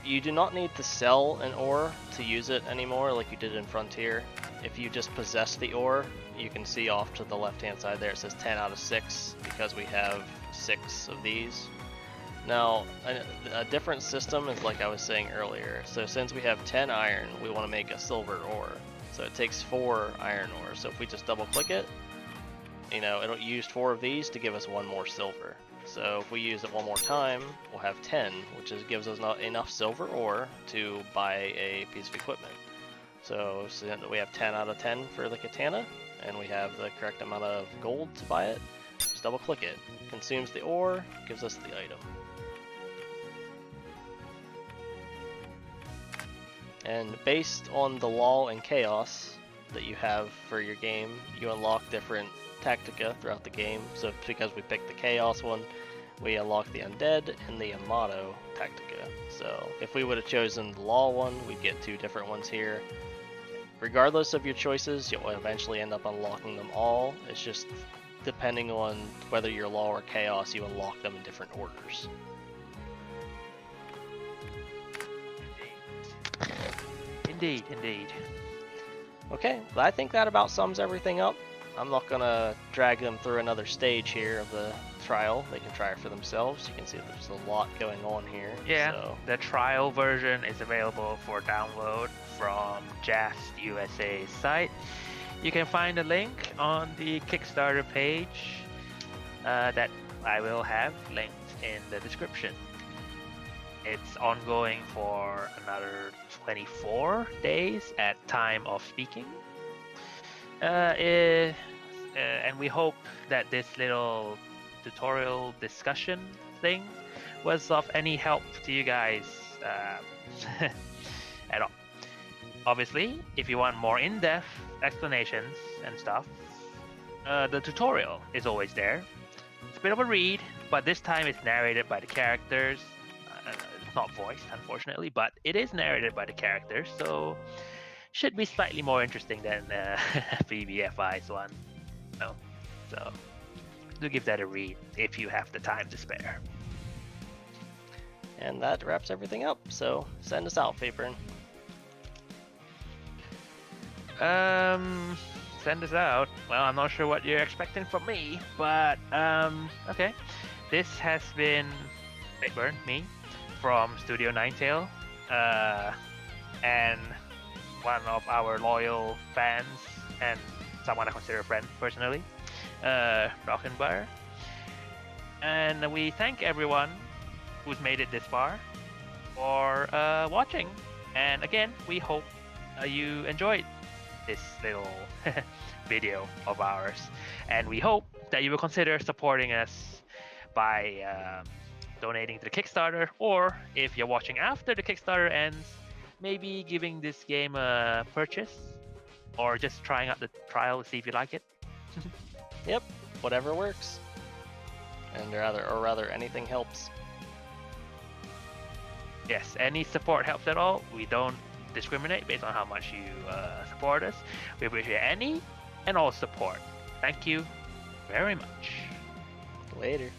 You do not need to sell an ore to use it anymore like you did in Frontier. If you just possess the ore, you can see off to the left hand side there it says 10 out of 6 because we have 6 of these. Now, a different system is like I was saying earlier. So since we have 10 iron, we want to make a silver ore. So it takes 4 iron ores. So if we just double click it, you know, it used 4 of these to give us 1 more silver. So if we use it 1 more time, we'll have 10, which gives us not enough silver ore to buy a piece of equipment. So we have 10 out of 10 for the katana, and we have the correct amount of gold to buy it. Just double click it. Consumes the ore, gives us the item. And based on the law and chaos that you have for your game, you unlock different tactica throughout the game. So because we picked the chaos one, we unlock the undead and the Amato tactica. So if we would have chosen the law one, we'd get 2 different ones here. Regardless of your choices, you'll eventually end up unlocking them all. It's just depending on whether you're law or chaos, you unlock them in different orders. Indeed, indeed. Okay, I think that about sums everything up. I'm not gonna drag them through another stage here of the trial. They can try it for themselves. You can see there's a lot going on here. Yeah, so. The trial version is available for download from Just USA's site. You can find a link on the Kickstarter page that I will have linked in the description. It's ongoing for another 24 days at time of speaking. And we hope that this little tutorial discussion thing was of any help to you guys at all. Obviously, if you want more in-depth explanations and stuff, the tutorial is always there. It's a bit of a read, but this time it's narrated by the characters. It's not voiced, unfortunately, but it is narrated by the characters, so should be slightly more interesting than VBFI's one. No. So do give that a read if you have the time to spare. And that wraps everything up, so send us out, Fateburn. Send us out. Well, I'm not sure what you're expecting from me, but okay. This has been Fateburn, me, from Studio Ninetail, and one of our loyal fans and someone I consider a friend personally, Lochinvire. And we thank everyone who's made it this far for watching. And again, we hope you enjoyed this little video of ours. And we hope that you will consider supporting us by donating to the Kickstarter, or if you're watching after the Kickstarter ends, maybe giving this game a purchase, or just trying out the trial to see if you like it. Yep, whatever works. And rather anything helps. Yes, any support helps at all. We don't discriminate based on how much you support us. We appreciate any and all support. Thank you very much. Later.